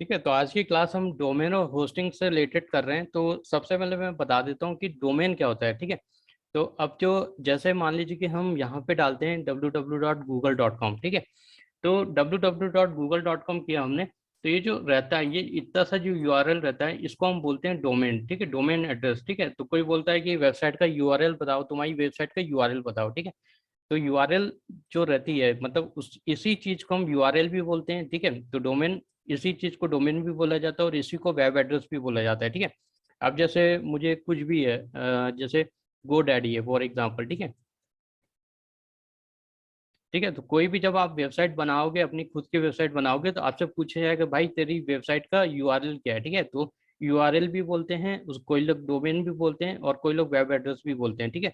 ठीक है, तो आज की क्लास हम डोमेन और होस्टिंग से रिलेटेड कर रहे हैं। तो सबसे पहले मैं बता देता हूँ कि डोमेन क्या होता है। ठीक है, तो अब जो जैसे मान लीजिए कि हम यहाँ पे डालते हैं www.google.com। ठीक है, तो www.google.com किया हमने, तो ये जो रहता है, ये इतना सा जो यूआरएल रहता है, इसको हम बोलते हैं डोमेन। ठीक है, डोमेन एड्रेस। ठीक है, तो कोई बोलता है कि वेबसाइट का यूआरएल बताओ, तुम्हारी वेबसाइट का यूआरएल बताओ। ठीक है, तो यूआरएल जो रहती है, मतलब उस इसी चीज को हम यूआरएल भी बोलते हैं। ठीक है, तो डोमेन, इसी चीज को डोमेन भी बोला जाता है और इसी को वेब एड्रेस भी बोला जाता है। ठीक है, अब जैसे मुझे कुछ भी है, जैसे गो डैडी है फॉर एग्जाम्पल। ठीक है, ठीक है, तो कोई भी जब आप वेबसाइट बनाओगे, अपनी खुद की वेबसाइट बनाओगे, तो आपसे पूछा जाएगा भाई तेरी वेबसाइट का यूआरएल क्या है। ठीक है, तो यूआरएल भी बोलते हैं उस, कोई लोग डोमेन भी बोलते हैं और कोई लोग वेब एड्रेस भी बोलते हैं। ठीक है,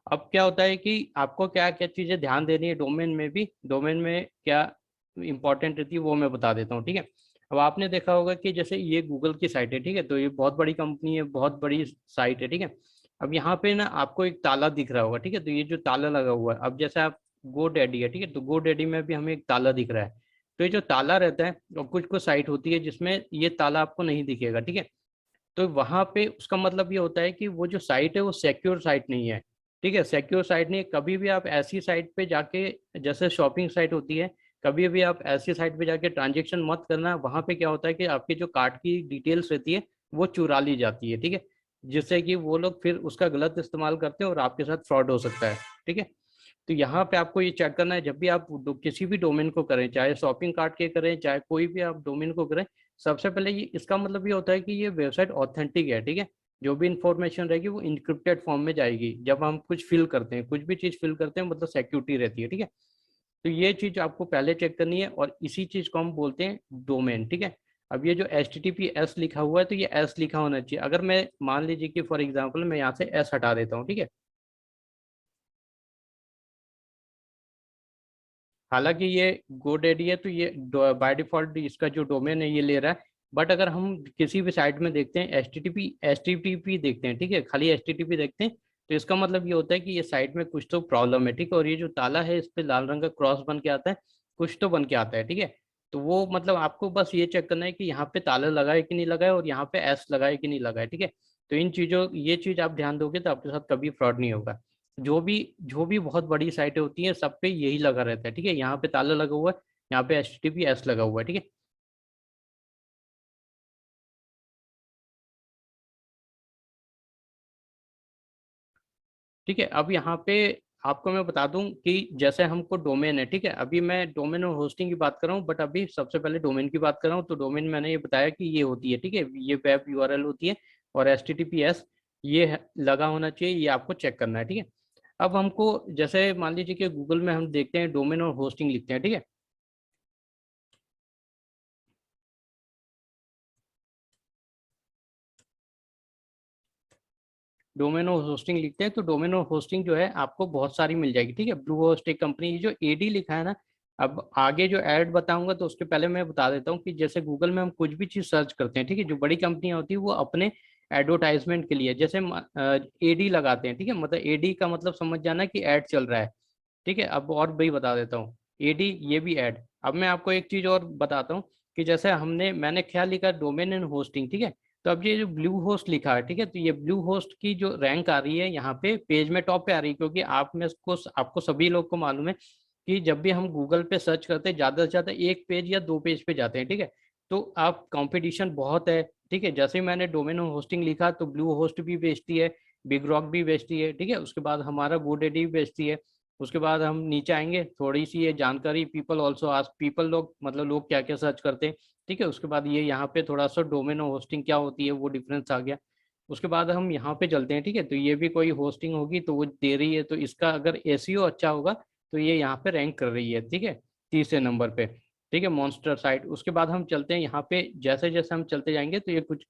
अब क्या होता है कि आपको क्या क्या चीजें ध्यान देनी है डोमेन में भी, डोमेन में क्या इंपॉर्टेंट रहती है वो मैं बता देता हूँ। ठीक है, अब आपने देखा होगा कि जैसे ये गूगल की साइट है। ठीक है, तो ये बहुत बड़ी कंपनी है, बहुत बड़ी साइट है। ठीक है, अब यहाँ पे ना आपको एक ताला दिख रहा होगा। ठीक है, तो ये जो ताला लगा हुआ है, अब जैसे आप गो डैडी है। ठीक है, तो गो डैडी में भी हमें एक ताला दिख रहा है। तो ये जो ताला रहता है, और कुछ कुछ साइट होती है जिसमें ये ताला आपको नहीं दिखेगा। ठीक है, तो वहां पे उसका मतलब ये होता है कि वो जो साइट है वो सिक्योर साइट नहीं है। ठीक है, सिक्योर साइट नहीं है। कभी भी आप ऐसी साइट पे जाके, जैसे शॉपिंग साइट होती है, कभी भी आप ऐसी साइट पे जाके ट्रांजेक्शन मत करना। वहां पे क्या होता है कि आपकी जो कार्ड की डिटेल्स रहती है वो चुरा ली जाती है। ठीक है, जिससे कि वो लोग फिर उसका गलत इस्तेमाल करते हैं और आपके साथ फ्रॉड हो सकता है। ठीक है, तो यहाँ पे आपको ये चेक करना है, जब भी आप किसी भी डोमेन को करें, चाहे शॉपिंग कार्ट के करें, चाहे कोई भी आप डोमेन को करें, सबसे पहले ये इसका मतलब ये होता है कि ये वेबसाइट ऑथेंटिक है। ठीक है, जो भी इंफॉर्मेशन रहेगी वो इनक्रिप्टेड फॉर्म में जाएगी। जब हम कुछ फिल करते हैं, कुछ भी चीज फिल करते हैं, मतलब सिक्योरिटी रहती है। ठीक है, तो ये चीज आपको पहले चेक करनी है और इसी चीज को हम बोलते हैं डोमेन। ठीक है, अब ये जो HTTPS लिखा हुआ है, तो ये एस लिखा होना चाहिए। अगर मैं मान लीजिए कि फॉर एग्जाम्पल मैं यहाँ से एस हटा देता हूँ। ठीक है, हालांकि ये GoDaddy है, तो ये बाय डिफॉल्ट इसका जो डोमेन है ये ले रहा है। बट अगर हम किसी भी साइट में देखते हैं एच टी टी पी देखते हैं, ठीक है, खाली HTTP देखते हैं, तो इसका मतलब ये होता है कि ये साइट में कुछ तो प्रॉब्लम है। ठीक है, और ये जो ताला है इस पे लाल रंग का क्रॉस बन के आता है, कुछ तो बन के आता है। ठीक है, तो वो मतलब आपको बस ये चेक करना है कि यहाँ पे ताला लगा है कि नहीं लगा है और यहाँ पे एस लगा है कि नहीं लगा है। ठीक है, तो इन चीजों, ये चीज आप ध्यान दोगे तो आपके साथ कभी फ्रॉड नहीं होगा। जो भी बहुत बड़ी साइटें होती हैं, सब पे यही लगा रहता है। ठीक है, यहाँ पे ताला लगा हुआ है, यहाँ पे HTTPS लगा हुआ है। ठीक है, ठीक है, अब यहाँ पे आपको मैं बता दूं कि जैसे हमको डोमेन है। ठीक है, अभी मैं डोमेन और होस्टिंग की बात कर रहा हूँ, बट अभी सबसे पहले डोमेन की बात कर रहा हूँ। तो डोमेन मैंने ये बताया कि ये होती है। ठीक है, ये वेब यूआरएल होती है, और HTTPS ये लगा होना चाहिए, ये आपको चेक करना है। ठीक है, अब हमको जैसे मान लीजिए कि गूगल में हम देखते हैं डोमेन और होस्टिंग लिखते हैं। ठीक है, डोमेन और होस्टिंग लिखते हैं, तो डोमेन और होस्टिंग जो है आपको बहुत सारी मिल जाएगी। ठीक है, ब्लू होस्ट एक कंपनी, ये जो AD लिखा है ना, अब आगे जो ऐड बताऊंगा तो उसके पहले मैं बता देता हूँ कि जैसे गूगल में हम कुछ भी चीज सर्च करते हैं, ठीक है, जो बड़ी कंपनियां होती है वो अपने एडवर्टाइजमेंट के लिए जैसे AD लगाते हैं। ठीक है, मतलब AD का मतलब समझ जाना कि ऐड चल रहा है। ठीक है, अब और भी बता देता हूँ, AD ये भी ऐड। अब मैं आपको एक चीज और बताता हूँ कि जैसे मैंने क्या लिखा, डोमेन एंड होस्टिंग। ठीक है, तो अब ये जो ब्लू होस्ट लिखा है, ठीक है, तो ये ब्लू होस्ट की जो रैंक आ रही है यहाँ पे पेज में टॉप पे आ रही है, क्योंकि आप में को आपको सभी लोग को मालूम है कि जब भी हम गूगल पे सर्च करते हैं, ज्यादा से ज्यादा एक पेज या दो पेज पे जाते हैं। ठीक है, तो आप कंपटीशन बहुत है। ठीक है, जैसे ही मैंने डोमेन होस्टिंग लिखा तो ब्लू होस्ट भी बेचती है, बिग रॉक भी बेचती है। ठीक है, उसके बाद हमारा गोडेडी भी बेचती है। उसके बाद हम नीचे आएंगे, थोड़ी सी ये जानकारी, पीपल ऑल्सो आस्क, पीपल लोग मतलब लोग क्या क्या सर्च करते हैं। ठीक है, उसके बाद ये यहाँ पे थोड़ा सा डोमेन और होस्टिंग क्या होती है वो डिफरेंस आ गया। उसके बाद हम यहाँ पे चलते हैं। ठीक है, तो ये भी कोई होस्टिंग होगी तो वो दे रही है, तो इसका अगर एसईओ अच्छा होगा तो ये यहाँ पे रैंक कर रही है। ठीक है, तीसरे नंबर पे। ठीक है, मॉन्स्टर साइट। उसके बाद हम चलते हैं यहाँ पे, जैसे जैसे हम चलते जाएंगे तो ये कुछ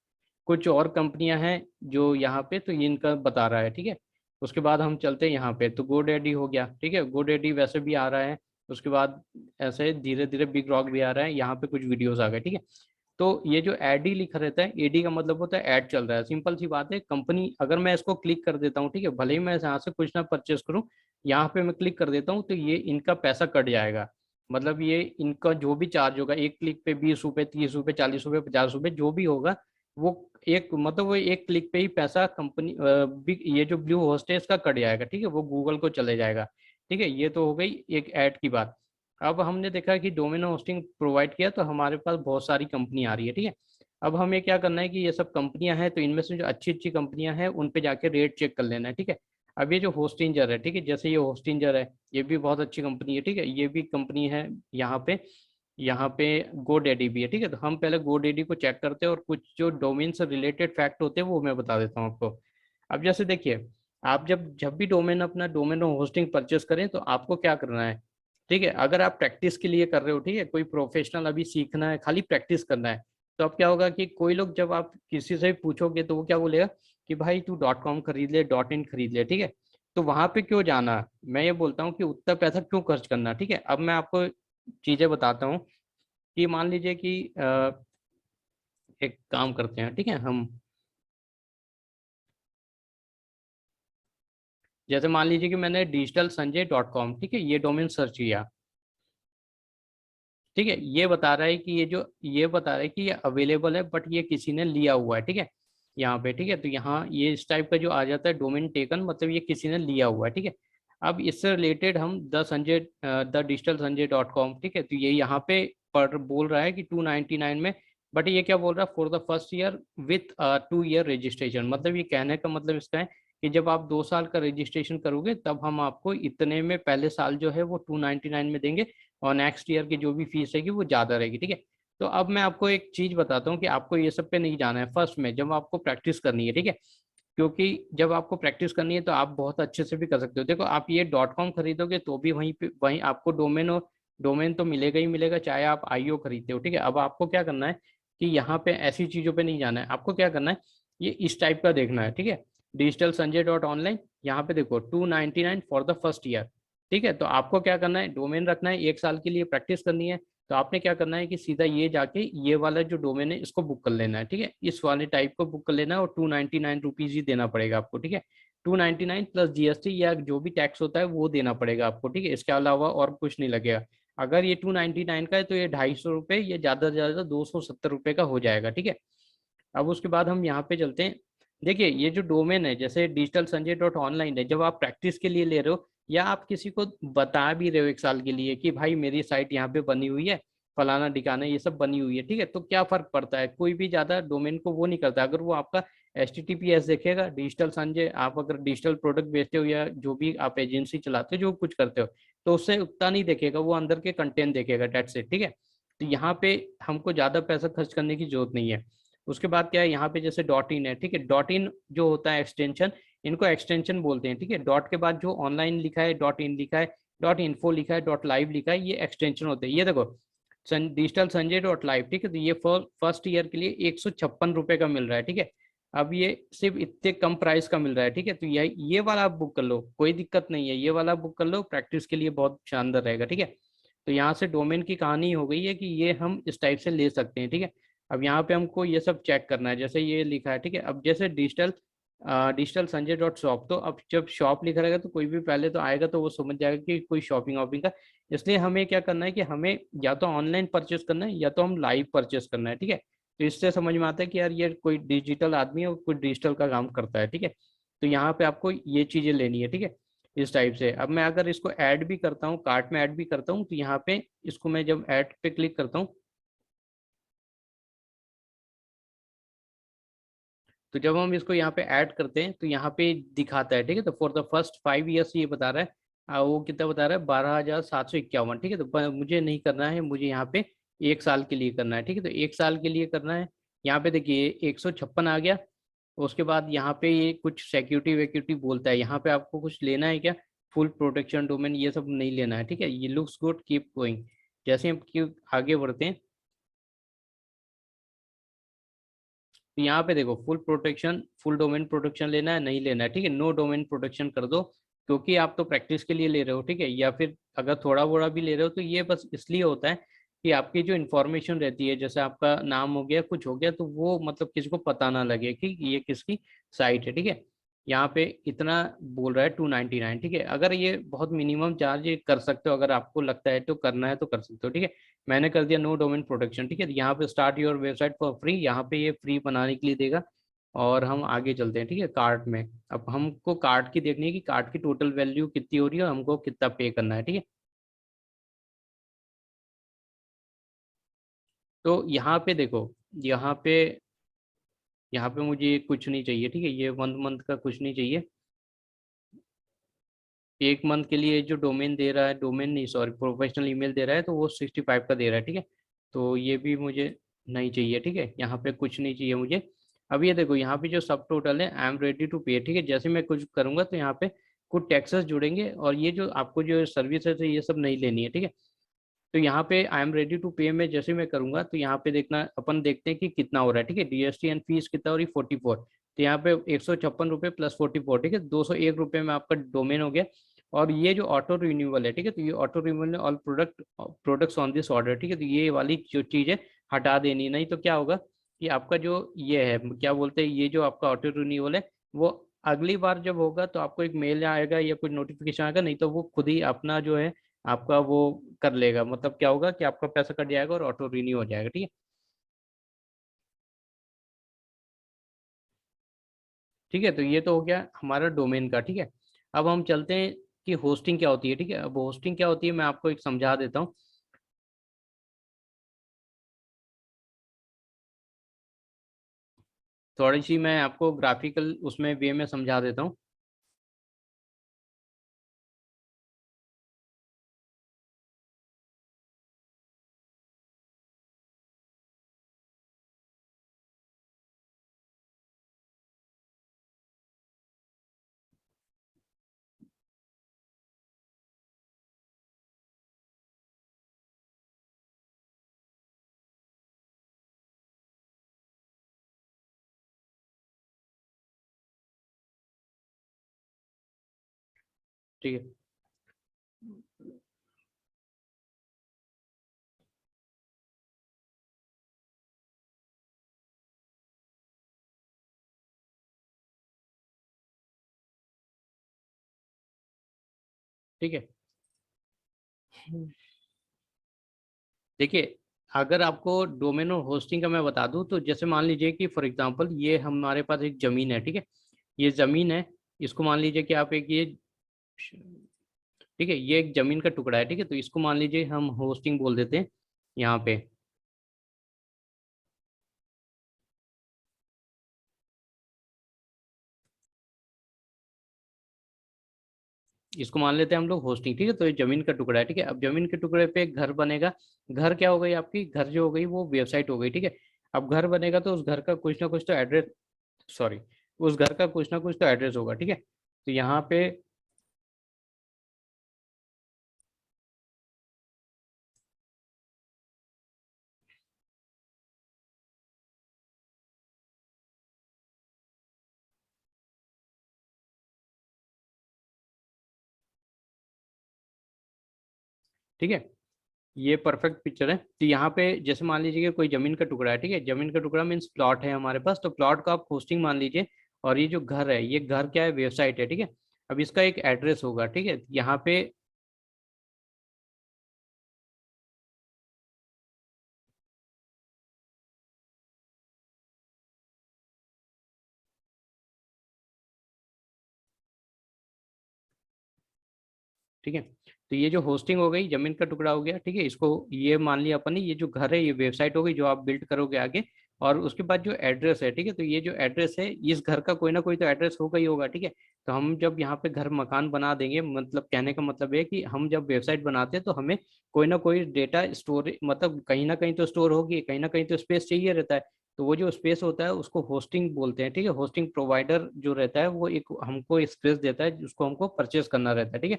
कुछ और कंपनियां हैं जो यहाँ पे, तो ये इनका बता रहा है। ठीक है, उसके बाद हम चलते हैं यहाँ पे, तो गोडेडी हो गया। ठीक है, गोडेडी वैसे भी आ रहा है। उसके बाद ऐसे धीरे धीरे बिग रॉक भी आ रहा है, यहाँ पे कुछ वीडियोस आ गए। ठीक है, तो ये जो एड ही लिखा रहता है, एडी का मतलब होता है ऐड चल रहा है। सिंपल सी बात है, कंपनी अगर मैं इसको क्लिक कर देता हूँ, ठीक है, भले ही मैं यहाँ से कुछ ना परचेस करूँ, यहाँ पे मैं क्लिक कर देता हूँ तो ये इनका पैसा कट जाएगा। मतलब ये इनका जो भी चार्ज होगा, एक क्लिक पे 20 रुपए, 30 रुपए, 40 रुपए, 50 रुपए, जो भी होगा वो एक, मतलब वो एक क्लिक पे ही पैसा कंपनी ये जो ब्लू होस्टेस का कट जाएगा, ठीक है, वो गूगल को चले जाएगा। ठीक है, ये तो हो गई एक ऐड की बात। अब हमने देखा कि डोमेन होस्टिंग प्रोवाइड किया तो हमारे पास बहुत सारी कंपनी आ रही है, ठीक है। अब हमें क्या करना है कि ये सब कंपनियां हैं तो इनमें से जो अच्छी अच्छी कंपनियां हैं उन पे जाके रेट चेक कर लेना है, ठीक है। अब ये जो होस्टिंजर है, ठीक है, जैसे ये होस्टिंजर है, ये भी बहुत अच्छी कंपनी है, ठीक है, ये भी कंपनी है यहाँ पे GoDaddy भी है, ठीक है। तो हम पहले GoDaddy को चेक करते हैं और कुछ जो डोमेन से रिलेटेड फैक्ट होते हैं वो मैं बता देता हूँ आपको। अब जैसे देखिए, आप जब जब भी अपना डोमेन होस्टिंग परचेस करें तो आपको क्या करना है, ठीक है। अगर आप प्रैक्टिस के लिए कर रहे हो, ठीक है, कोई प्रोफेशनल अभी सीखना है, खाली प्रैक्टिस करना है, तो अब क्या होगा कि कोई लोग जब आप किसी से भी पूछोगे तो वो क्या बोलेगा कि भाई तू .com खरीद ले, .in खरीद ले, ठीक है। तो वहां पे क्यों जाना, मैं ये बोलता हूँ कि उतना पैसा क्यों खर्च करना, ठीक है। अब मैं आपको चीजें बताता हूँ कि मान लीजिए कि एक काम करते हैं, ठीक है, हम जैसे मान लीजिए कि मैंने digitalsanjay.com, ठीक है, ये डोमेन सर्च किया, ठीक है। ये बता रहा है कि ये अवेलेबल है बट ये किसी ने लिया हुआ है, ठीक है, यहाँ पे, ठीक है। तो यहाँ ये इस टाइप का जो आ जाता है डोमेन टेकन, मतलब ये किसी ने लिया हुआ है, ठीक है। अब इससे रिलेटेड हम द डिजिटल संजय.com, ठीक है, तो ये यहाँ पे पर बोल रहा है कि 299 में, बट ये क्या बोल रहा है, for the first year with 2 year registration, मतलब ये कहने का मतलब इसका है कि जब आप 2 साल का रजिस्ट्रेशन करोगे तब हम आपको इतने में पहले साल जो है वो 299 में देंगे, और नेक्स्ट ईयर की जो भी फीस रहेगी वो ज़्यादा रहेगी, ठीक है। तो अब मैं आपको एक चीज़ बताता हूँ कि आपको ये सब पे नहीं जाना है फर्स्ट में, जब आपको प्रैक्टिस करनी है, ठीक है। क्योंकि जब आपको प्रैक्टिस करनी है तो आप बहुत अच्छे से भी कर सकते हो। देखो, आप ये .com खरीदोगे तो भी वहीं आपको डोमेन तो मिलेगा ही मिलेगा, चाहे आप IO खरीदते हो, ठीक है। अब आपको क्या करना है कि यहाँ पे ऐसी चीज़ों पे नहीं जाना है, आपको क्या करना है, ये इस टाइप का देखना है, ठीक है। digitalsanjay.online, यहाँ पे देखो 299 फॉर द फर्स्ट ईयर, ठीक है। तो आपको क्या करना है, डोमेन रखना है, 1 साल के लिए प्रैक्टिस करनी है। तो आपने क्या करना है कि सीधा ये जाके ये वाला जो डोमेन है इसको बुक कर लेना है, ठीक है, इस वाले टाइप को बुक कर लेना है, और 299 रुपीज ही देना पड़ेगा आपको, ठीक है। 299 प्लस GST या जो भी टैक्स होता है वो देना पड़ेगा आपको, ठीक है, इसके अलावा और कुछ नहीं लगेगा। अगर ये 299 का है तो ये 250 रुपये या ज़्यादा से ज़्यादा 270 रुपये का हो जाएगा, ठीक है। अब उसके बाद हम यहाँ पे चलते हैं। देखिए, ये जो डोमेन है जैसे digitalsanjay.online है, जब आप प्रैक्टिस के लिए ले रहे हो या आप किसी को बता भी रहे हो 1 साल के लिए कि भाई मेरी साइट यहाँ पे बनी हुई है, फलाना ठिकाना ये सब बनी हुई है, ठीक है, तो क्या फर्क पड़ता है, कोई भी ज्यादा डोमेन को वो नहीं करता। अगर वो आपका HTTPS देखेगा, डिजिटल संजय, आप अगर डिजिटल प्रोडक्ट बेचते हो या जो भी आप एजेंसी चलाते हो, जो कुछ करते हो, तो उससे उतना नहीं देखेगा, वो अंदर के कंटेंट देखेगा, डेट्स इट, ठीक है। तो यहाँ पे हमको ज्यादा पैसा खर्च करने की जरूरत नहीं है। उसके बाद क्या है, यहाँ पे जैसे .in है, ठीक है, .in जो होता है एक्सटेंशन, इनको एक्सटेंशन बोलते हैं, ठीक है। डॉट के बाद जो ऑनलाइन लिखा है, .in लिखा है, .info लिखा है, .live लिखा है, ये एक्सटेंशन होते हैं। ये देखो, digitalsanjay.live, ठीक है, तो ये फर्स्ट ईयर के लिए 156 रुपये का मिल रहा है, ठीक है। अब ये सिर्फ इतने कम प्राइस का मिल रहा है, ठीक है। तो ये वाला आप बुक कर लो, कोई दिक्कत नहीं है, ये वाला बुक कर लो, प्रैक्टिस के लिए बहुत शानदार रहेगा, ठीक है। तो यहाँ से डोमेन की कहानी हो गई है कि ये हम इस टाइप से ले सकते हैं, ठीक है। अब यहाँ पे हमको ये सब चेक करना है, जैसे ये लिखा है, ठीक है। अब जैसे digitalsanjay.shop, तो अब जब शॉप लिखा रहेगा तो कोई भी पहले तो आएगा तो वो समझ जाएगा कि कोई शॉपिंग वॉपिंग का। इसलिए हमें क्या करना है कि हमें या तो ऑनलाइन परचेस करना है या तो हम लाइव परचेस करना है, ठीक है। तो इससे समझ में आता है कि यार ये कोई डिजिटल आदमी है और कोई डिजिटल का काम करता है, ठीक है। तो यहाँ पे आपको ये चीजें लेनी है, ठीक है, इस टाइप से। अब मैं अगर इसको ऐड भी करता हूँ, कार्ट में ऐड भी करता हूँ, तो यहाँ पे इसको मैं जब ऐड पे क्लिक करता हूँ, तो जब हम इसको यहाँ पे ऐड करते हैं तो यहाँ पे दिखाता है, ठीक है। तो फॉर द फर्स्ट 5 ईयर्स ये बता रहा है, वो कितना बता रहा है, 12,751, ठीक है। तो मुझे नहीं करना है, मुझे यहाँ पे 1 साल के लिए करना है, ठीक है। तो 1 साल के लिए करना है, यहाँ पे देखिए 156 आ गया। उसके बाद यहाँ पे ये कुछ सिक्योरिटी वेक्यूरिटी बोलता है, यहाँ पे आपको कुछ लेना है क्या, फुल प्रोटेक्शन डोमेन, ये सब नहीं लेना है, ठीक है। ये लुक्स गुड, कीप गोइंग। जैसे हम आगे बढ़ते हैं तो यहाँ पे देखो, full protection, full domain protection लेना है, नहीं लेना है, ठीक है, नो डोमेन प्रोटेक्शन कर दो। क्योंकि आप तो प्रैक्टिस के लिए ले रहे हो, ठीक है, या फिर अगर थोड़ा बोड़ा भी ले रहे हो तो ये बस इसलिए होता है कि आपकी जो इन्फॉर्मेशन रहती है, जैसे आपका नाम हो गया, कुछ हो गया, तो वो मतलब किसी को पता ना लगे कि ये किसकी साइट है, ठीक है। यहाँ पे इतना बोल रहा है 299, ठीक है। अगर ये बहुत मिनिमम चार्ज कर सकते हो, अगर आपको लगता है तो करना है तो कर सकते हो, ठीक है। मैंने कर दिया नो डोमेन प्रोटेक्शन, ठीक है। यहाँ पे start your website for free, यहाँ पे ये फ्री बनाने के लिए देगा। और हम आगे चलते हैं, ठीक है, कार्ट में। अब हमको कार्ट की देखनी है कि कार्ट की टोटल वैल्यू कितनी हो रही है और हमको कितना पे करना है, ठीक है। तो यहाँ पे देखो, यहाँ पे यहाँ पे मुझे कुछ नहीं चाहिए, ठीक है। ये 1 मंथ का कुछ नहीं चाहिए। 1 मंथ के लिए जो डोमेन दे रहा है, डोमेन नहीं सॉरी, प्रोफेशनल ईमेल दे रहा है, तो वो 65 का दे रहा है, ठीक है। तो ये भी मुझे नहीं चाहिए, ठीक है। यहाँ पे कुछ नहीं चाहिए मुझे। अब ये देखो, यहाँ पे जो सब टोटल है, आई एम रेडी टू पे, ठीक है। जैसे मैं कुछ करूंगा तो यहाँ पे कुछ टैक्सेस जुड़ेंगे, और ये जो आपको जो सर्विसेज है ये सब नहीं लेनी है, ठीक है। तो यहाँ पे आई एम रेडी टू पे में जैसे मैं करूंगा तो यहाँ पे देखना, अपन देखते हैं कि कितना हो रहा है, ठीक है। जीएसटी एंड फीस कितना हो रही है, 44। तो यहाँ पे 156 रुपये प्लस 44, ठीक है, 201 रुपये में आपका डोमेन हो गया। और ये जो ऑटो रिन्यूअल है, ठीक है, तो ये auto renewal all products on this order, ठीक है। तो ये वाली जो चीज़ है हटा देनी, नहीं तो क्या होगा कि आपका जो ये है क्या बोलते हैं, ये जो आपका ऑटो रिन्यूअल है वो अगली बार जब होगा तो आपको एक मेल आएगा या कुछ नोटिफिकेशन आएगा, नहीं तो वो खुद ही अपना जो है आपका वो कर लेगा। मतलब क्या होगा कि आपका पैसा कट जाएगा और ऑटो रिन्यू हो जाएगा, ठीक है। ठीक है, तो ये तो हो गया हमारा डोमेन का, ठीक है। अब हम चलते हैं कि होस्टिंग क्या होती है, ठीक है। अब होस्टिंग क्या होती है मैं आपको एक समझा देता हूँ। थोड़ी सी मैं आपको ग्राफिकल उसमें वे में समझा देता हूँ। ठीक है, ठीक है। देखिए, अगर आपको डोमेन और होस्टिंग का मैं बता दूं, तो जैसे मान लीजिए कि फॉर एग्जांपल ये हमारे पास एक ज़मीन है, ठीक है। ये ज़मीन है, इसको मान लीजिए कि आप एक ये, ठीक है, ये एक ज़मीन का टुकड़ा है, ठीक है। तो इसको मान लीजिए हम होस्टिंग बोल देते हैं यहाँ पे। इसको मान लेते हैं हम लोग होस्टिंग, ठीक है। तो ये जमीन का टुकड़ा है, ठीक है। अब जमीन के टुकड़े पे एक घर बनेगा। घर क्या हो गई आपकी, घर जो हो गई वो वेबसाइट हो गई, ठीक है। अब घर बनेगा तो उस घर का कुछ ना कुछ तो एड्रेस, सॉरी, उस घर का कुछ ना कुछ तो एड्रेस होगा, ठीक है। तो यहाँ पे, ठीक है, ये परफेक्ट पिक्चर है। तो यहाँ पे जैसे मान लीजिए कि कोई जमीन का टुकड़ा है, ठीक है। जमीन का टुकड़ा मीन्स प्लॉट है हमारे पास, तो प्लॉट का आप होस्टिंग मान लीजिए। और ये जो घर है, ये घर क्या है, वेबसाइट है, ठीक है। अब इसका एक एड्रेस होगा, ठीक है, यहाँ पे, ठीक है। तो ये जो होस्टिंग हो गई, जमीन का टुकड़ा हो गया, ठीक है। इसको ये मान लिया अपन ने, ये जो घर है ये वेबसाइट हो गई जो आप बिल्ड करोगे आगे। और उसके बाद जो एड्रेस है, ठीक है, तो ये जो एड्रेस है, इस घर का कोई ना कोई तो एड्रेस होगा ही होगा, ठीक है। तो हम जब यहाँ पे घर मकान बना देंगे, मतलब कहने का मतलब है कि हम जब वेबसाइट बनाते हैं तो हमें कोई ना कोई डेटा स्टोर, मतलब कहीं ना कहीं तो स्टोर होगी, कहीं ना कहीं तो स्पेस चाहिए रहता है। तो वो जो स्पेस होता है उसको होस्टिंग बोलते हैं, ठीक है। होस्टिंग प्रोवाइडर जो रहता है वो एक हमको स्पेस देता है जिसको हमको परचेस करना रहता है, ठीक है।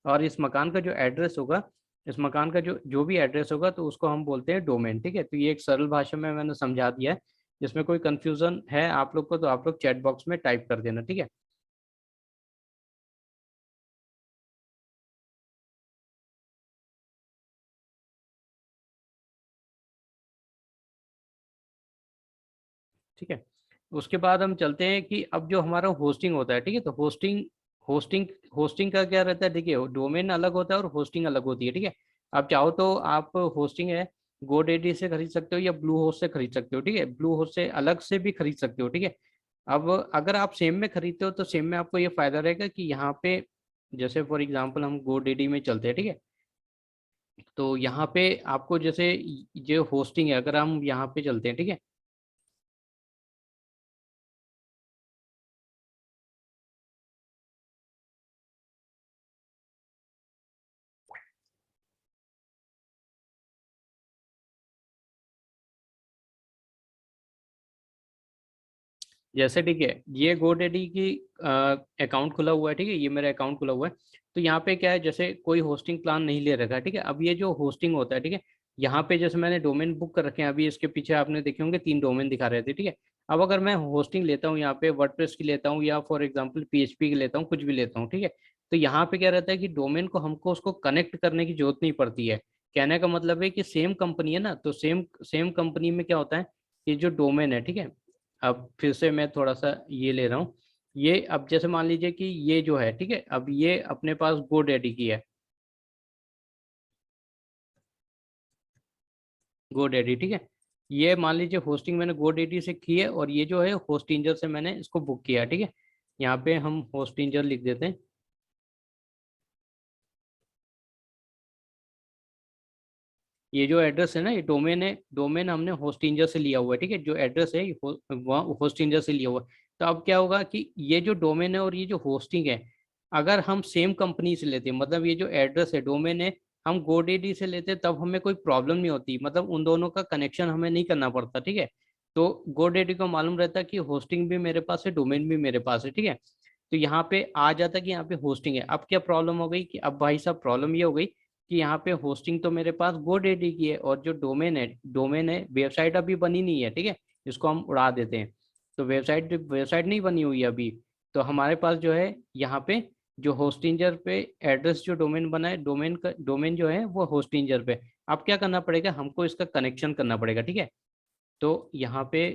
और इस मकान का जो एड्रेस होगा, इस मकान का जो जो भी एड्रेस होगा तो उसको हम बोलते हैं डोमेन, ठीक है। तो ये एक सरल भाषा में मैंने समझा दिया है। इसमें कोई कंफ्यूजन है आप लोग को तो आप लोग चैट बॉक्स में टाइप कर देना, ठीक है। ठीक है, उसके बाद हम चलते हैं कि अब जो हमारा होस्टिंग होता है, ठीक है, तो होस्टिंग होस्टिंग होस्टिंग का क्या रहता है, देखिए डोमेन अलग होता है और होस्टिंग अलग होती है, ठीक है। आप चाहो तो आप होस्टिंग है गोडेडी से खरीद सकते हो या ब्लू होस्ट से खरीद सकते हो, ठीक है, ब्लू होस्ट से अलग से भी खरीद सकते हो, ठीक है। अब अगर आप सेम में खरीदते हो तो सेम में आपको ये फायदा रहेगा कि यहाँ पे जैसे फॉर एग्जांपल हम गोडेडी में चलते हैं, ठीक है। तो यहाँ पे आपको जैसे जो होस्टिंग है, अगर हम यहाँ पे चलते हैं, ठीक है। जैसे ठीक है, ये गोडेडी की अकाउंट खुला हुआ है, ठीक है, ये मेरा अकाउंट खुला हुआ है। तो यहाँ पे क्या है, जैसे कोई होस्टिंग प्लान नहीं ले रखा है, ठीक है। अब ये जो होस्टिंग होता है, ठीक है, यहाँ पे जैसे मैंने डोमेन बुक कर रखे हैं, अभी इसके पीछे आपने देखे होंगे 3 डोमेन दिखा रहे थे, ठीक है। अब अगर मैं होस्टिंग लेता हूँ यहाँ पे वर्डप्रेस की लेता हूँ या फॉर एग्जाम्पल पीएचपी की लेता हूँ, कुछ भी लेता हूँ, ठीक है। तो यहाँ पे क्या रहता है कि डोमेन को हमको उसको कनेक्ट करने की जरूरत नहीं पड़ती है। कहने का मतलब है कि सेम कंपनी है ना, तो सेम सेम कंपनी में क्या होता है कि जो डोमेन है, ठीक है। अब फिर से मैं थोड़ा सा ये ले रहा हूँ। ये अब जैसे मान लीजिए कि ये जो है, ठीक है, अब ये अपने पास गोडेडी की है, गोडेडी, ठीक है। ये मान लीजिए होस्टिंग मैंने गोडेडी से की है और ये जो है होस्टिंजर से मैंने इसको बुक किया है, ठीक है। यहाँ पे हम होस्टिंजर लिख देते हैं। ये जो एड्रेस है ना, ये डोमेन है, डोमेन हमने होस्टिंजर से लिया हुआ है, ठीक है, जो एड्रेस है ये वहाँ होस्टिंजर से लिया हुआ है। तो अब क्या होगा कि ये जो डोमेन है और ये जो होस्टिंग है, अगर हम सेम कंपनी से लेते हैं, मतलब ये जो एड्रेस है डोमेन है, हम गोडीडी से लेते हैं, तब हमें कोई प्रॉब्लम नहीं होती, मतलब उन दोनों का कनेक्शन हमें नहीं करना पड़ता, ठीक है। तो गोडीडी को मालूम रहता है कि होस्टिंग भी मेरे पास है, डोमेन भी मेरे पास है, ठीक है। तो यहाँ पे आ जाता है कि यहाँ पे होस्टिंग है। अब क्या प्रॉब्लम हो गई कि अब भाई साहब प्रॉब्लम ये हो गई कि यहाँ पे होस्टिंग तो मेरे पास गोडेडी की है और जो डोमेन है वेबसाइट अभी बनी नहीं है, ठीक है। इसको हम उड़ा देते हैं। तो वेबसाइट वेबसाइट नहीं बनी हुई है अभी। तो हमारे पास जो है यहाँ पे जो होस्टिंजर पे एड्रेस जो डोमेन बना है, डोमेन का डोमेन जो है वो होस्टिंजर पे। अब क्या करना पड़ेगा, हमको इसका कनेक्शन करना पड़ेगा, ठीक है। तो यहाँ पे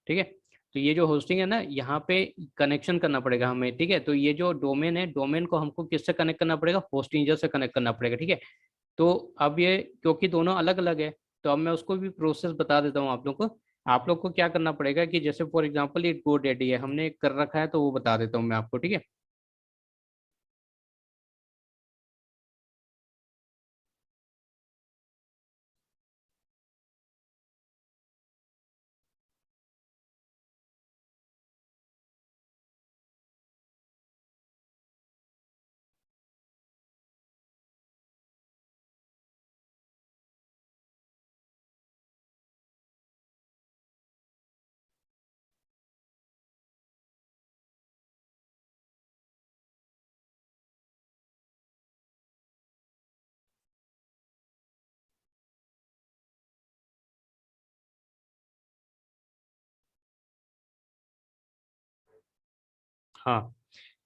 ठीक है, तो ये जो होस्टिंग है ना, यहाँ पे कनेक्शन करना पड़ेगा हमें, ठीक है। तो ये जो डोमेन है, डोमेन को हमको किससे कनेक्ट करना पड़ेगा, होस्टिंजर से कनेक्ट करना पड़ेगा, ठीक है। तो अब ये क्योंकि दोनों अलग अलग है, तो अब मैं उसको भी प्रोसेस बता देता हूँ आप लोग को। आप लोग को क्या करना पड़ेगा कि जैसे फॉर एग्जांपल ये GoDaddy है, हमने कर रखा है, तो वो बता देता हूँ मैं आपको, ठीक है। हाँ,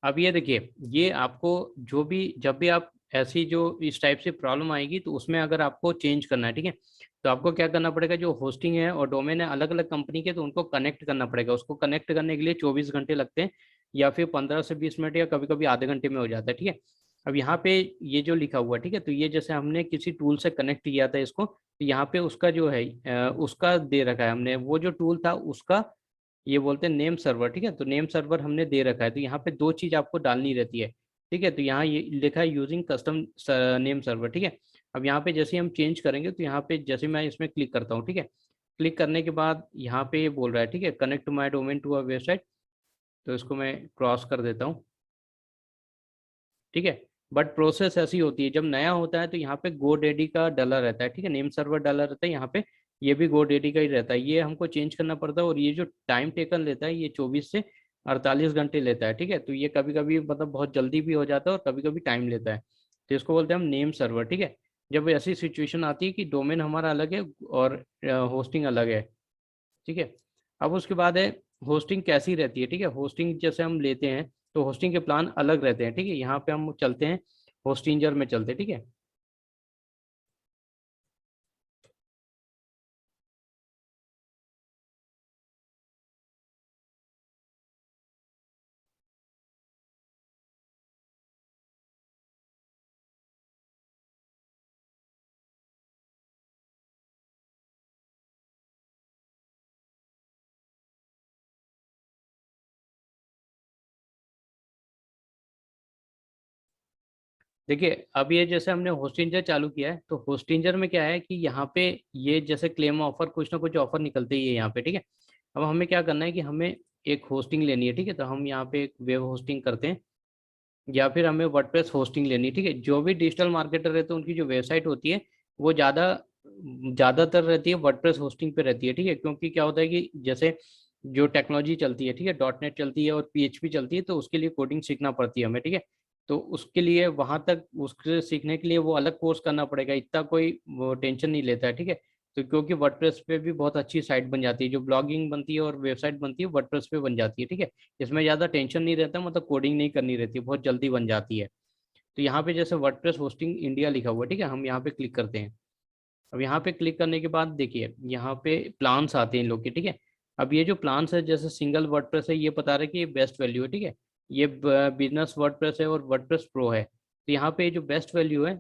अब ये देखिए, ये आपको जो भी जब भी आप ऐसी जो इस टाइप से प्रॉब्लम आएगी, तो उसमें अगर आपको चेंज करना है, ठीक है, तो आपको क्या करना पड़ेगा, जो होस्टिंग है और डोमेन है अलग अलग कंपनी के, तो उनको कनेक्ट करना पड़ेगा। उसको कनेक्ट करने के लिए 24 घंटे लगते हैं, या फिर 15 से 20 मिनट, या कभी कभी आधे घंटे में हो जाता है, ठीक है। अब यहाँ पे ये जो लिखा हुआ है, ठीक है, तो ये जैसे हमने किसी टूल से कनेक्ट किया था इसको, तो यहाँ पे उसका जो है उसका दे रखा है हमने, वो जो टूल था उसका ये बोलते हैं नेम सर्वर, ठीक है। तो नेम सर्वर हमने दे रखा है, तो यहाँ पे दो चीज आपको डालनी रहती है, ठीक है। तो यहाँ ये लिखा है यूजिंग कस्टम नेम सर्वर, ठीक है। अब यहाँ पे जैसे ही हम चेंज करेंगे, तो यहाँ पे जैसे मैं इसमें क्लिक करता हूँ, ठीक है, क्लिक करने के बाद यहाँ पे ये बोल रहा है, ठीक है, connect my domain to a website. तो इसको मैं क्रॉस कर देता हूँ, ठीक है। बट प्रोसेस ऐसी होती है, जब नया होता है तो यहाँ पे GoDaddy का डला रहता है, ठीक है, नेम सर्वर डला रहता है यहाँ पे। ये भी GoDaddy का ही रहता है, ये हमको चेंज करना पड़ता है। और ये जो टाइम टेकन लेता है, ये 24 से 48 घंटे लेता है, ठीक है। तो ये कभी कभी मतलब बहुत जल्दी भी हो जाता है और कभी कभी टाइम लेता है। तो इसको बोलते हैं हम नेम सर्वर, ठीक है। जब ऐसी सिचुएशन आती है कि डोमेन हमारा अलग है और होस्टिंग अलग है, ठीक है। अब उसके बाद है होस्टिंग कैसी रहती है, ठीक है। होस्टिंग जैसे हम लेते हैं तो होस्टिंग के प्लान अलग रहते हैं, ठीक है। यहाँ पे हम चलते हैं, होस्टिंजर में चलते हैं, ठीक है। देखिए अब ये जैसे हमने होस्टिंजर चालू किया है, तो होस्टिंजर में क्या है कि यहाँ पे ये जैसे क्लेम ऑफर, कुछ ना कुछ ऑफर निकलते ही है यहाँ पे, ठीक है। अब हमें क्या करना है कि हमें एक होस्टिंग लेनी है, ठीक है। तो हम यहाँ पे एक वेब होस्टिंग करते हैं, या फिर हमें वर्डप्रेस होस्टिंग लेनी है, ठीक है। जो भी डिजिटल मार्केटर रहते हैं उनकी जो वेबसाइट होती है वो ज़्यादातर रहती है वर्डप्रेस होस्टिंग पे रहती है, ठीक है। क्योंकि क्या होता है कि जैसे जो टेक्नोलॉजी चलती है, ठीक है, डॉट नेट चलती है और पीएचपी चलती है, तो उसके लिए कोडिंग सीखना पड़ती है हमें, ठीक है। तो उसके लिए वहां तक उसके सीखने के लिए वो अलग कोर्स करना पड़ेगा, इतना कोई वो टेंशन नहीं लेता है, ठीक है। तो क्योंकि वर्डप्रेस पे भी बहुत अच्छी साइट बन जाती है, जो ब्लॉगिंग बनती है और वेबसाइट बनती है वर्डप्रेस पे बन जाती है, ठीक है। इसमें ज़्यादा टेंशन नहीं रहता, मतलब कोडिंग नहीं करनी रहती, बहुत जल्दी बन जाती है। तो यहाँ पे जैसे वर्डप्रेस होस्टिंग इंडिया लिखा हुआ है, ठीक है, हम यहाँ पे क्लिक करते हैं। अब यहाँ पे क्लिक करने के बाद देखिए यहाँ पे प्लान्स आते हैं इन लोग के, ठीक है। अब ये जो प्लान्स है, जैसे सिंगल वर्डप्रेस है, ये बता रहा है कि ये बेस्ट वैल्यू है, ठीक है। ये बिजनेस वर्डप्रेस है और वर्डप्रेस प्रो है। तो यहाँ पे जो बेस्ट वैल्यू है,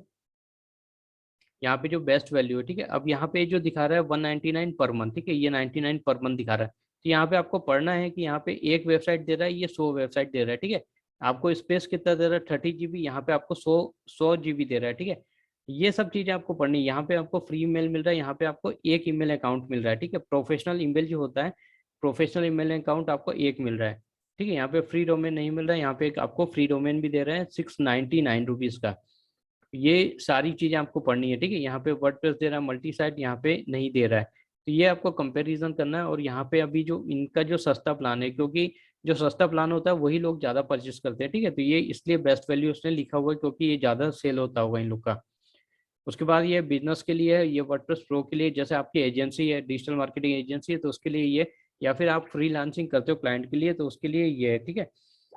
यहाँ पे जो बेस्ट वैल्यू है, ठीक है। अब यहाँ पे जो दिखा रहा है 199 पर मंथ, ठीक है, ये 99 पर मंथ दिखा रहा है। तो यहाँ पे आपको पढ़ना है कि यहाँ पे एक वेबसाइट दे रहा है, ये 100 वेबसाइट दे रहा है, ठीक है। आपको स्पेस कितना दे रहा है, 30 GB, यहाँ पे आपको 100 GB दे रहा है, ठीक है। ये सब चीजें आपको पढ़नी है। यहाँ पे आपको फ्री ईमेल मिल रहा है, यहाँ पे आपको एक ईमेल अकाउंट मिल रहा है, ठीक है। प्रोफेशनल ईमेल जो होता है, प्रोफेशनल ईमेल अकाउंट आपको एक मिल रहा है, ठीक है। यहाँ पे फ्री डोमेन नहीं मिल रहा है, यहाँ पे एक आपको फ्री डोमेन भी दे रहा है 699 रुपीज का। ये सारी चीजें आपको पढ़नी है, ठीक है। यहाँ पे वर्डप्रेस दे रहा है, मल्टी साइट यहाँ पे नहीं दे रहा है। तो ये आपको कंपैरिजन करना है। और यहाँ पे अभी जो इनका जो सस्ता प्लान है, क्योंकि जो सस्ता प्लान होता है वही लोग ज्यादा परचेस करते हैं, ठीक है। तो ये इसलिए बेस्ट वैल्यू उसने लिखा हुआ है, क्योंकि ये ज्यादा सेल होता होगा इन लोग का। उसके बाद ये बिजनेस के लिए है, ये वर्डप्रेस प्रो के लिए, जैसे आपकी एजेंसी है, डिजिटल मार्केटिंग एजेंसी है, तो उसके लिए ये, या फिर आप फ्रीलांसिंग करते हो क्लाइंट के लिए, तो उसके लिए ये है, ठीक है।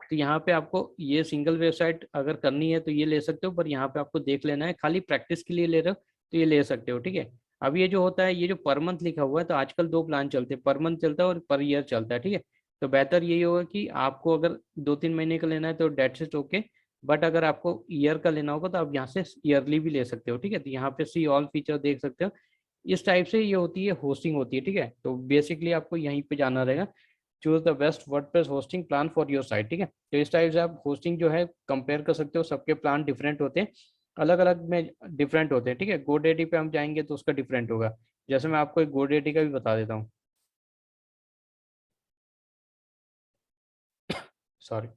तो यहाँ पे आपको ये सिंगल वेबसाइट अगर करनी है तो ये ले सकते हो, पर यहाँ पे आपको देख लेना है, खाली प्रैक्टिस के लिए ले रहे हो तो ये ले सकते हो, ठीक है। अब ये जो होता है, ये जो पर मंथ लिखा हुआ है, तो आजकल दो प्लान चलते हैं, पर मंथ चलता है और पर ईयर चलता है, ठीक है। तो बेहतर यही होगा कि आपको अगर 2-3 महीने का लेना है तो डेट से ओके, बट अगर आपको ईयर का लेना होगा तो आप यहाँ से ईयरली भी ले सकते हो, ठीक है। तो यहाँ पे सी ऑल फीचर देख सकते हो। इस टाइप से ये होती है, होस्टिंग होती है, ठीक है। तो बेसिकली आपको यहीं पे जाना रहेगा, choose the best WordPress hosting plan for your site, ठीक है। तो इस टाइप से आप होस्टिंग जो है कंपेयर कर सकते हो, सबके प्लान डिफरेंट होते हैं, अलग अलग में डिफरेंट होते हैं, ठीक है। गोडेडी पे हम जाएंगे तो उसका डिफरेंट होगा। जैसे मैं आपको एक गोडेडी का भी बता देता हूँ, सॉरी।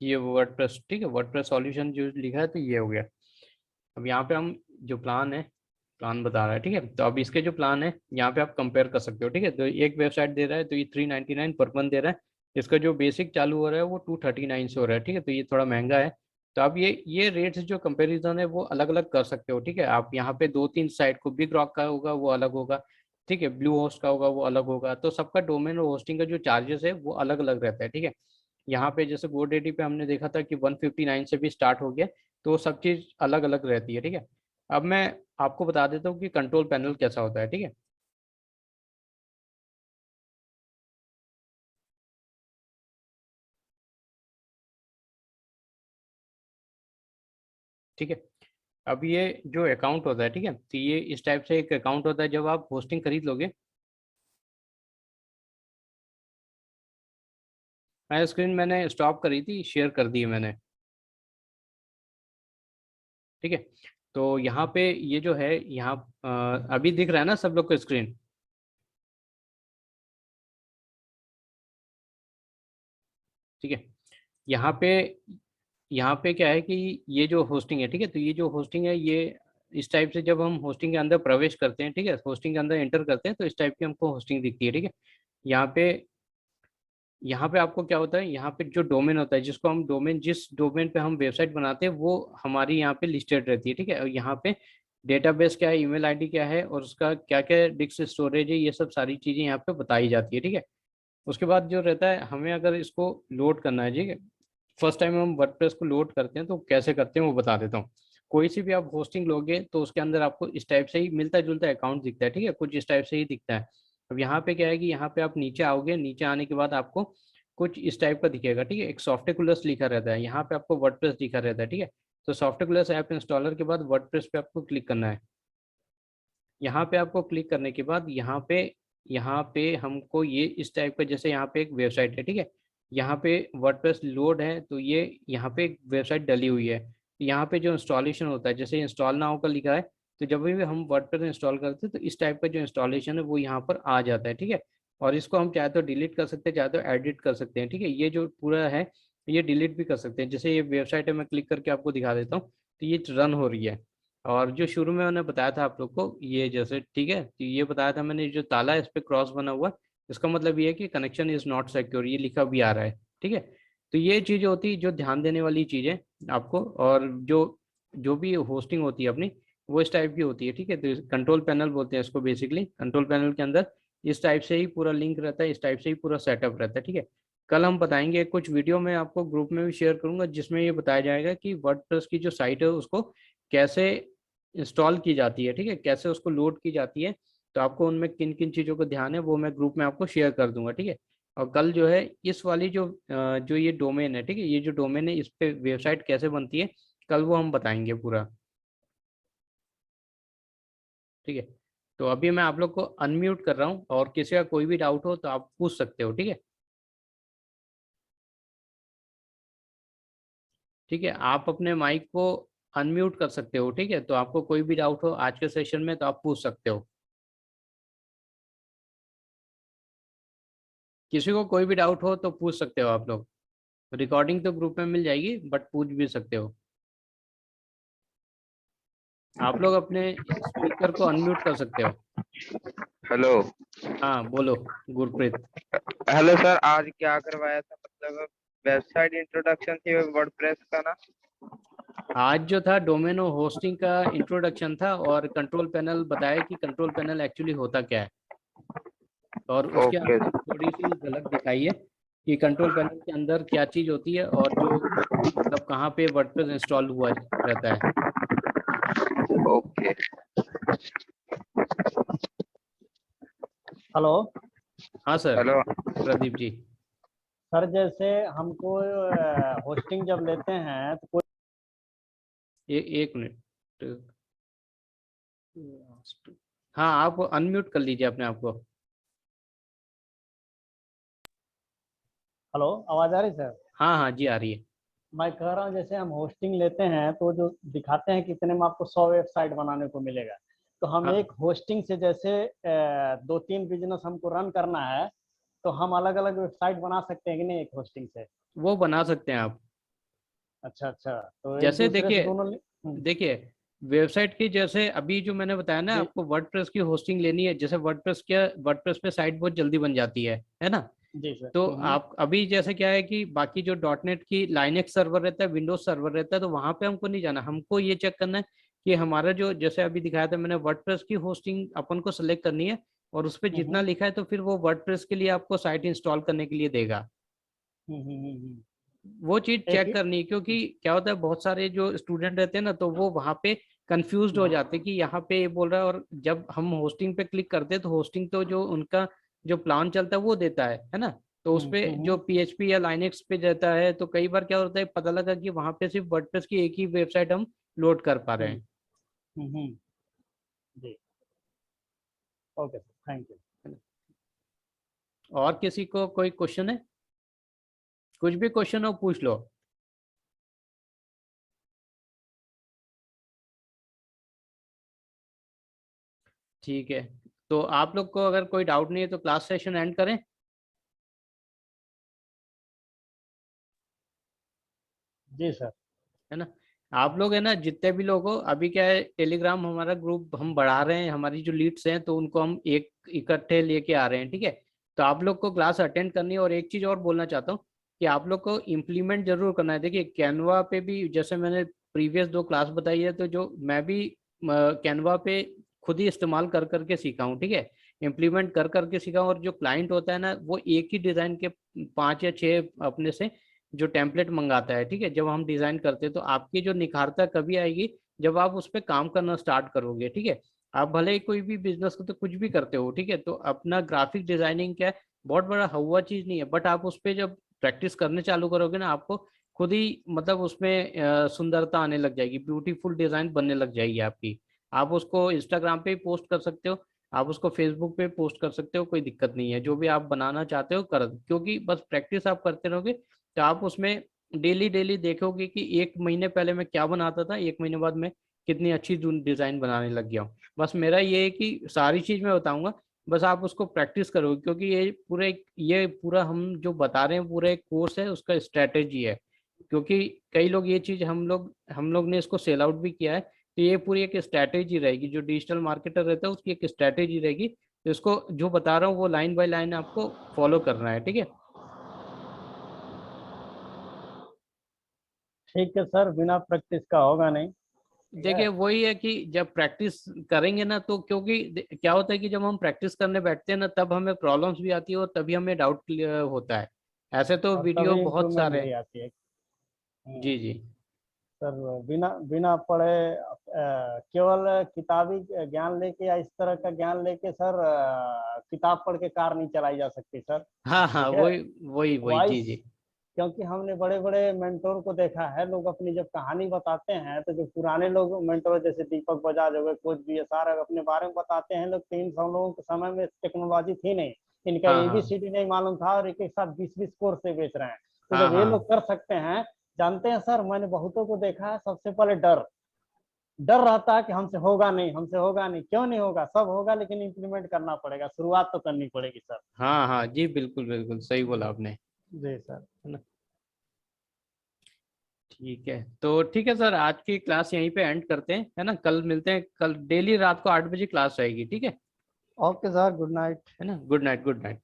ये वर्डप्रेस, ठीक है, वर्डप्रेस सॉल्यूशन जो लिखा है तो ये हो गया। अब यहाँ पे हम जो प्लान है, प्लान बता रहा है, ठीक है। तो अब इसके जो प्लान है यहाँ पे आप कंपेयर कर सकते हो, ठीक है। तो एक वेबसाइट दे रहा है तो ये 399 पर मंथ दे रहा है। इसका जो बेसिक चालू हो रहा है वो 239 से हो रहा है, ठीक है। तो ये थोड़ा महंगा है। तो आप ये रेट्स जो कंपेरिजन है वो अलग अलग कर सकते हो, ठीक है। आप यहाँ पे 2-3 साइट को, बिग रॉक का होगा वो अलग होगा, ठीक है, ब्लू होस्ट का होगा वो अलग होगा। तो सबका डोमेन और होस्टिंग का जो चार्जेस है वो अलग अलग रहता है, ठीक है। यहाँ पे जैसे गोडेडी पे हमने देखा था कि 159 से भी स्टार्ट हो गया, तो सब चीज़ अलग अलग रहती है, ठीक है। अब मैं आपको बता देता हूँ कि कंट्रोल पैनल कैसा होता है, ठीक है। ठीक है। अब ये जो अकाउंट होता है, ठीक है, तो ये इस टाइप से एक अकाउंट होता है जब आप होस्टिंग खरीद लोगे। मैं स्क्रीन मैंने स्टॉप करी थी, शेयर कर दी है मैंने, ठीक है। तो यहाँ पे ये जो है, यहाँ अभी दिख रहा है ना सब लोग को स्क्रीन, ठीक है। यहाँ पे यहाँ पे क्या है कि ये जो होस्टिंग है, ठीक है, तो ये जो होस्टिंग है ये इस टाइप से, जब हम होस्टिंग के अंदर प्रवेश करते हैं, ठीक है, होस्टिंग के अंदर एंटर करते हैं तो इस टाइप की हमको होस्टिंग दिखती है, ठीक है। यहाँ पे यहाँ पे आपको क्या होता है, यहाँ पे जो डोमेन होता है, जिसको हम डोमेन, जिस डोमेन पे हम वेबसाइट बनाते हैं वो हमारी यहाँ पे लिस्टेड रहती है, ठीक है। और यहाँ पे डेटाबेस क्या है, ईमेल आईडी क्या है, और उसका क्या क्या डिस्क स्टोरेज है, ये सब सारी चीजें यहाँ पे बताई जाती है, ठीक है। उसके बाद जो रहता है, हमें अगर इसको लोड करना है, ठीक है, फर्स्ट टाइम हम वर्डप्रेस को लोड करते हैं तो कैसे करते हैं वो बता देता हूँ। कोई सी भी आप होस्टिंग लोगे तो उसके अंदर आपको इस टाइप से ही मिलता जुलता अकाउंट दिखता है, ठीक है, कुछ इस टाइप से ही दिखता है। अब यहाँ पे क्या है कि यहाँ पे आप नीचे आओगे, नीचे आने के बाद आपको कुछ इस टाइप का दिखेगा, ठीक है। एक सॉफ्टवेयर लिखा रहता है, यहाँ पे आपको वर्डप्रेस लिखा रहता है, ठीक है। तो सॉफ्टवेयर ऐप इंस्टॉलर के बाद वर्डप्रेस पे आपको क्लिक करना है। यहाँ पे आपको क्लिक करने के बाद यहाँ पे हमको ये इस टाइप का, जैसे यहाँ पे एक वेबसाइट है, ठीक है, यहाँ पे वर्डप्रेस लोड है, तो ये यहाँ पे एक वेबसाइट डली हुई है। यहाँ पे जो इंस्टॉलेशन होता है, जैसे इंस्टॉल नाउ का लिखा है, तो जब भी हम वर्डप्रेस इंस्टॉल करते हैं तो इस टाइप का जो इंस्टॉलेशन है वो यहाँ पर आ जाता है, ठीक है। और इसको हम चाहे तो डिलीट कर सकते हैं, चाहे तो एडिट कर सकते हैं, ठीक है। ये जो पूरा है ये डिलीट भी कर सकते हैं। जैसे ये वेबसाइट है, मैं क्लिक करके आपको दिखा देता हूँ, तो ये रन हो रही है। और जो शुरू में मैंने बताया था आप लोग को, ये जैसे, ठीक है, तो ये बताया था मैंने, जो ताला है इस पे क्रॉस बना हुआ है, इसका मतलब ये है कि कनेक्शन इज नॉट सिक्योर, ये लिखा भी आ रहा है, ठीक है। तो ये चीज़ होती है जो ध्यान देने वाली चीज़ है आपको। और जो जो भी होस्टिंग होती है अपनी, वो इस टाइप की होती है, ठीक है। तो कंट्रोल पैनल बोलते हैं इसको बेसिकली। कंट्रोल पैनल के अंदर इस टाइप से ही पूरा लिंक रहता है, इस टाइप से ही पूरा सेटअप रहता है, ठीक है। कल हम बताएंगे, कुछ वीडियो में आपको ग्रुप में भी शेयर करूंगा, जिसमें ये बताया जाएगा कि वर्डप्रेस की जो साइट है उसको कैसे इंस्टॉल की जाती है, ठीक है, कैसे उसको लोड की जाती है। तो आपको उनमें किन किन चीज़ों को ध्यान है वो मैं ग्रुप में आपको शेयर कर दूंगा, ठीक है। और कल जो है इस वाली जो ये डोमेन है, ठीक है, ये जो डोमेन है इस पे वेबसाइट कैसे बनती है, कल वो हम बताएंगे पूरा, ठीक है। तो अभी मैं आप लोग को अनम्यूट कर रहा हूँ, और किसी का कोई भी डाउट हो तो आप पूछ सकते हो, ठीक है। ठीक है, आप अपने माइक को अनम्यूट कर सकते हो, ठीक है। तो आपको कोई भी डाउट हो आज के सेशन में तो आप पूछ सकते हो। किसी को कोई भी डाउट हो तो पूछ सकते हो आप लोग। रिकॉर्डिंग तो ग्रुप में मिल जाएगी, बट पूछ भी सकते हो। आप लोग अपने स्पीकर को अनम्यूट कर सकते हो। हेलो। हाँ बोलो गुरप्रीत। हेलो सर, आज क्या करवाया था? मतलब वेबसाइट इंट्रोडक्शन थी वर्डप्रेस का ना? आज जो था डोमेनो होस्टिंग का इंट्रोडक्शन था, और कंट्रोल पैनल बताया कि कंट्रोल पैनल एक्चुअली होता क्या है। और उसके ओके। अंदर थोड़ी सी झलक दिखाई है कि कंट्रोल पैनल के अंदर क्या चीज़ होती है, और जो मतलब कहाँ पे वर्डप्रेस इंस्टॉल हुआ रहता है। ओके। हेलो हाँ sir, hello. Pradeep ji. Sir, जैसे हमको होस्टिंग जब लेते हैं तो कोई एक मिनट। हाँ, आप अनम्यूट कर लीजिए अपने आप को। हेलो, आवाज आ रही सर? हाँ हाँ जी, आ रही है। मैं कह रहा हूँ जैसे हम होस्टिंग लेते हैं तो जो दिखाते हैं कि इतने में आपको 100 वेबसाइट बनाने को मिलेगा। तो हम हाँ, एक होस्टिंग से जैसे 2-3 बिजनेस हमको रन करना है, तो हम अलग अलग वेबसाइट बना सकते हैं कि नहीं एक होस्टिंग से? वो बना सकते हैं आप। अच्छा अच्छा, तो एक जैसे दूसरे से देखिए, दोनों देखिए वेबसाइट की, जैसे अभी जो मैंने बताया ना जी आपको, वर्डप्रेस की होस्टिंग लेनी है, जैसे वर्डप्रेस पे साइट बहुत जल्दी बन जाती है ना। जी सर। तो आप अभी जैसे क्या है कि बाकी जो डॉटनेट की लाइनेक्स सर्वर रहता है, विंडोज सर्वर रहता है, तो वहां पे हमको नहीं जाना, हमको ये चेक करना है कि हमारा जो, जैसे अभी दिखाया था मैंने, वर्डप्रेस की होस्टिंग अपन को सेलेक्ट करनी है, और उस पर जितना हम्म लिखा है तो फिर वो वर्डप्रेस के लिए आपको साइट इंस्टॉल करने के लिए देगा। हम्म हम्म हम्म, हम्म। वो चीज एक चेक करनी है, क्योंकि क्या होता है, बहुत सारे जो स्टूडेंट रहते हैं ना, तो वो वहाँ पे कंफ्यूज्ड हो जाते हैं कि यहाँ पे ये बोल रहा है, और जब हम होस्टिंग पे क्लिक करते हैं तो होस्टिंग तो जो उनका जो प्लान चलता है वो देता है ना। तो उस पे जो पीएचपी या लाइनेक्स पे रहता है, तो कई बार क्या होता है, पता लगा कि वहाँ पे सिर्फ वर्डप्रेस की एक ही वेबसाइट हम लोड कर पा रहे हम्म हैं। हम्म, जी। Okay sir, thank you. और किसी को कोई क्वेश्चन है? कुछ भी क्वेश्चन हो पूछ लो। ठीक है, तो आप लोग को अगर कोई डाउट नहीं है तो क्लास सेशन एंड करें, जी सर। है ना। आप लोग है ना, जितने भी लोग हो, अभी क्या है, टेलीग्राम हमारा ग्रुप हम बढ़ा रहे हैं, हमारी जो लीड्स हैं तो उनको हम एक इकट्ठे लेके आ रहे हैं, ठीक है। तो आप लोग को क्लास अटेंड करनी है। और एक चीज और बोलना चाहता हूँ कि आप लोग को इम्प्लीमेंट जरूर करना है। देखिए कैनवा पे भी जैसे मैंने प्रीवियस 2 क्लास बताई है, तो जो मैं भी कैनवा पे खुद ही इस्तेमाल कर करके सीखा हूँ, ठीक है, इम्प्लीमेंट कर करके सीखा हूँ। और जो क्लाइंट होता है ना, वो एक ही डिजाइन के 5 या 6 अपने से जो टेम्पलेट मंगाता है, ठीक है, जब हम डिजाइन करते हैं तो आपकी जो निखारता कभी आएगी जब आप उस पर काम करना स्टार्ट करोगे, ठीक है। आप भले ही कोई भी बिजनेस को तो कुछ भी करते हो, ठीक है, तो अपना ग्राफिक डिजाइनिंग क्या है, बहुत बड़ा हुआ चीज नहीं है, बट आप उस पर जब प्रैक्टिस करने चालू करोगे ना, आपको खुद ही मतलब उसमें सुंदरता आने लग जाएगी, ब्यूटीफुल डिजाइन बनने लग जाएगी आपकी। आप उसको इंस्टाग्राम पे पोस्ट कर सकते हो, आप उसको फेसबुक पे पोस्ट कर सकते हो, कोई दिक्कत नहीं है। जो भी आप बनाना चाहते हो कर, क्योंकि बस प्रैक्टिस आप करते रहोगे तो आप उसमें डेली डेली देखोगे कि 1 महीने पहले मैं क्या बनाता था, 1 महीने बाद मैं कितनी अच्छी डिजाइन बनाने लग गया हूँ। बस मेरा ये है कि सारी चीज मैं बताऊंगा, बस आप उसको प्रैक्टिस करोगे, क्योंकि ये पूरा हम जो बता रहे हैं पूरा एक कोर्स है, उसका स्ट्रेटेजी है। क्योंकि कई लोग ये चीज हम लोग ने इसको सेल आउट भी किया है, तो ये पूरी एक स्ट्रेटेजी रहेगी। जो डिजिटल मार्केटर रहता है उसकी एक स्ट्रेटेजी रहेगी, तो इसको जो बता रहा हूँ वो लाइन बाय लाइन आपको फॉलो करना है, ठीक है। ठीक है सर, बिना प्रैक्टिस का होगा नहीं। ठीक है। देखिए वही है कि जब प्रैक्टिस करेंगे ना, तो क्योंकि क्या होता है कि जब हम प्रैक्टिस करने बैठते हैं ना, तब हमें प्रॉब्लम्स भी आती है और तभी हमें डाउट क्लियर होता है। ऐसे तो और वीडियो तभी बहुत इम्प्रूवमेंट सारे भी हैं। आती है। जी जी। सर बिना बिना पढ़े केवल किताबी ज्ञान लेके या इस तरह का ज्ञान लेके सर किताब पढ़ के कार नहीं चलाई जा सकती सर। हाँ हाँ, ठीक है। वही वही वही, जी वाइस, जी। क्योंकि हमने बड़े बड़े मेंटोर को देखा है, लोग अपनी जब कहानी बताते हैं तो जो पुराने लोग मेंटोर जैसे दीपक बजाज हो गए, कोच बी एस आर अपने बारे में बताते हैं, लोग 300 लोगों के समय में टेक्नोलॉजी थी नहीं, इनका हाँ हाँ एबीसीडी नहीं मालूम था और एक एक साथ 20-20 कोर्स से बेच रहे हैं। तो हाँ जब ये हाँ लोग कर सकते हैं, जानते हैं सर, मैंने बहुतों को देखा है, सबसे पहले डर डर रहता है कि हमसे होगा नहीं, हमसे होगा नहीं। क्यों नहीं होगा, सब होगा, लेकिन इम्प्लीमेंट करना पड़ेगा, शुरुआत तो करनी पड़ेगी सर। हाँ हाँ, जी बिल्कुल बिल्कुल सही बोला आपने, जी सर। है ना। ठीक है, तो ठीक है सर, आज की क्लास यहीं पे एंड करते हैं, है ना। कल मिलते हैं, कल डेली रात को 8 बजे क्लास रहेगी, ठीक है। Okay sir, good night. है ना। Good night, good night.